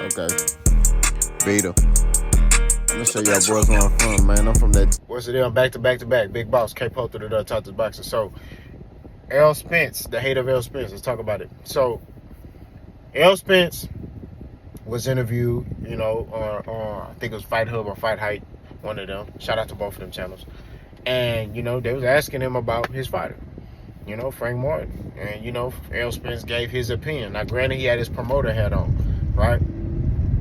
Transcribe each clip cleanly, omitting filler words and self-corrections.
Okay. Beta. I'm gonna show y'all boys where I'm from, man. I'm from that. What's it on? Back to back. Big boss. K-Po through the top to the boxer. So, Errol Spence, the hate of Errol Spence. Let's talk about it. So, Errol Spence was interviewed, on I think it was Fight Hub or Fight Hype, one of them. Shout out to both of them channels. And, they was asking him about his fighter, Frank Martin. And, Errol Spence gave his opinion. Now, granted, he had his promoter hat on, right?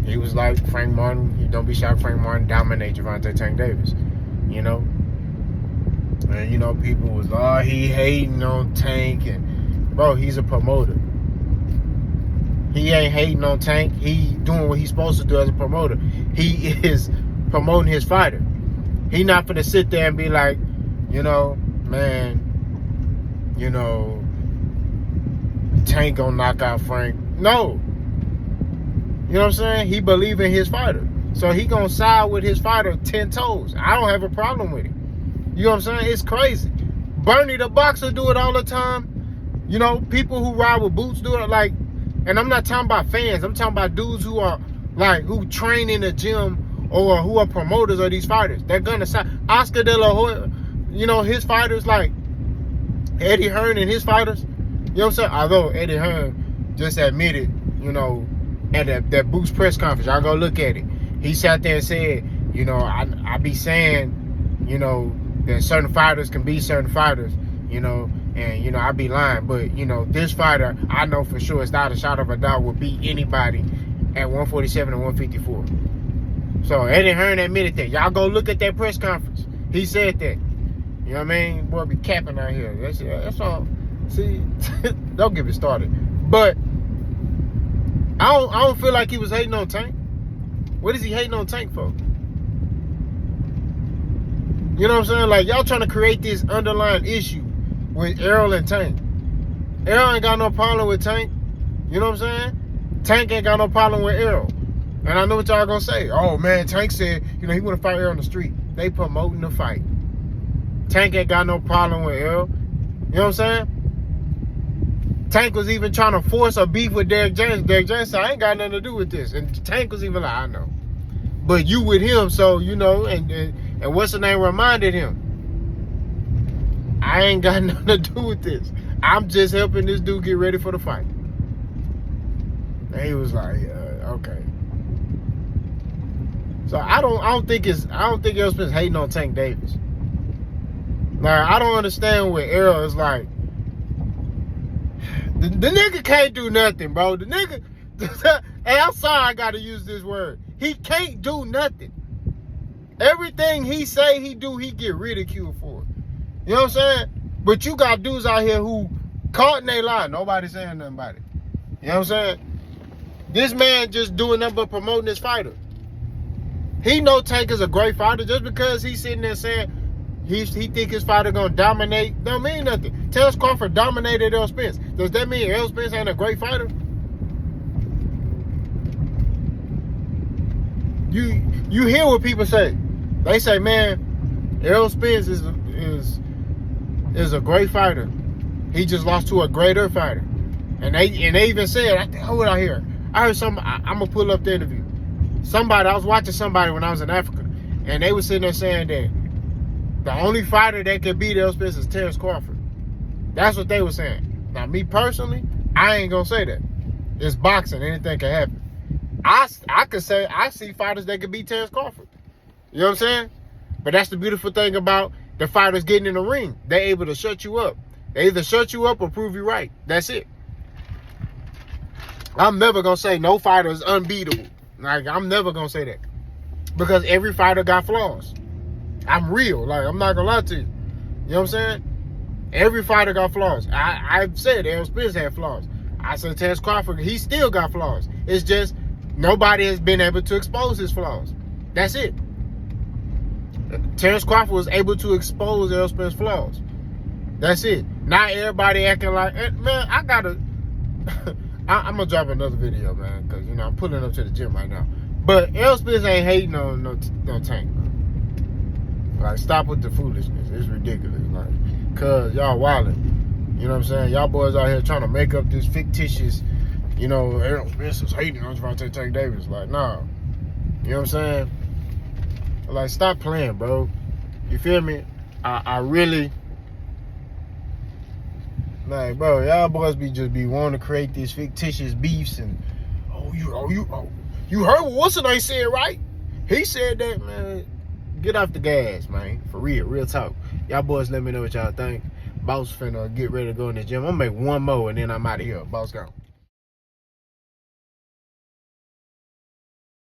He was like, Frank Martin, don't be shocked, Frank Martin dominate Gervonta Tank Davis, And, people was, he hating on Tank. And, bro, he's a promoter. He ain't hating on Tank. He doing what he's supposed to do as a promoter. He is promoting his fighter. He not gonna sit there and be like, Tank gonna knock out Frank. No. You know what I'm saying? He believe in his fighter. So he gonna side with his fighter 10 toes. I don't have a problem with it. You know what I'm saying? It's crazy. Bernie the boxer do it all the time. People who ride with boots do it. Like, and I'm not talking about fans. I'm talking about dudes who are who train in the gym or who are promoters of these fighters. They're gonna side. Oscar De La Hoya, his fighters, like Eddie Hearn and his fighters. You know what I'm saying? Although Eddie Hearn just admitted, at that Boost press conference, y'all go look at it. He sat there and said, I be saying, that certain fighters can be certain fighters, and, I be lying. But, this fighter, I know for sure, it's not a shot of a doubt, will beat anybody at 147 and 154. So Eddie Hearn admitted that. Y'all go look at that press conference. He said that. You know what I mean? Boy, be capping out here. That's all. See, don't get me started. But I don't feel like he was hating on Tank. What is he hating on Tank for? You know what I'm saying? Like, y'all trying to create this underlying issue with Errol and Tank. Errol ain't got no problem with Tank. You know what I'm saying? Tank ain't got no problem with Errol. And I know what y'all gonna say. Oh, man, Tank said, he want to fight Errol on the street. They promoting the fight. Tank ain't got no problem with Errol. You know what I'm saying? Tank was even trying to force a beef with Derek James. Derek James said, I ain't got nothing to do with this. And Tank was even like, I know. But you with him, so, and what's the name reminded him? I ain't got nothing to do with this. I'm just helping this dude get ready for the fight. And he was like, okay. So I don't think Errol Spence hating on Tank Davis. Now, I don't understand what Errol is like. The nigga can't do nothing, bro. The nigga, hey, I'm sorry I gotta use this word. He can't do nothing. Everything he say he do, he get ridiculed for it. You know what I'm saying? But you got dudes out here who caught in they lie. Nobody saying nothing about it. You know what I'm saying? This man just doing nothing but promoting his fighter. He know Tank is a great fighter. Just because he's sitting there saying he think his fighter gonna dominate, don't mean nothing. Terrence Crawford dominated Errol Spence. Does that mean Errol Spence ain't a great fighter? You hear what people say. They say, man, Errol Spence is a great fighter. He just lost to a greater fighter. And they even said, hold out here. I heard I'm gonna pull up the interview. I was watching somebody when I was in Africa, and they were sitting there saying that the only fighter that could beat Errol Spence is Terrence Crawford. That's what they were saying. Now, me personally, I ain't gonna say that. It's boxing. Anything can happen. I could say I see fighters that could beat Terrence Crawford. You know what I'm saying? But that's the beautiful thing about the fighters getting in the ring. They're able to shut you up. They either shut you up or prove you right. That's it. I'm never gonna say no fighter is unbeatable. Like, I'm never gonna say that. Because every fighter got flaws. I'm real. Like, I'm not gonna lie to you. You know what I'm saying? Every fighter got flaws. I've said Errol Spence had flaws. I said Terrence Crawford, he still got flaws. It's just nobody has been able to expose his flaws. That's it. Terrence Crawford was able to expose Errol Spence's flaws. That's it. Not everybody acting like, man, I gotta, I'm gonna drop another video, man, because, I'm pulling up to the gym right now. But Errol Spence ain't hating on no Tank, man. Like, stop with the foolishness. It's ridiculous. Like, cuz y'all wildin'. You know what I'm saying? Y'all boys out here trying to make up this fictitious you know, Errol Spence is hating on Javante Tank Davis. Like, nah. You know what I'm saying? Like, stop playing, bro. You feel me? I really, like, bro, y'all boys be wanting to create these fictitious beefs and you heard what what's-the-name said, right? He said that, man. Get off the gas, man. For real talk. Y'all boys let me know what y'all think. Boss finna get ready to go in the gym. I'm gonna make one more and then I'm out of here. Boss gone.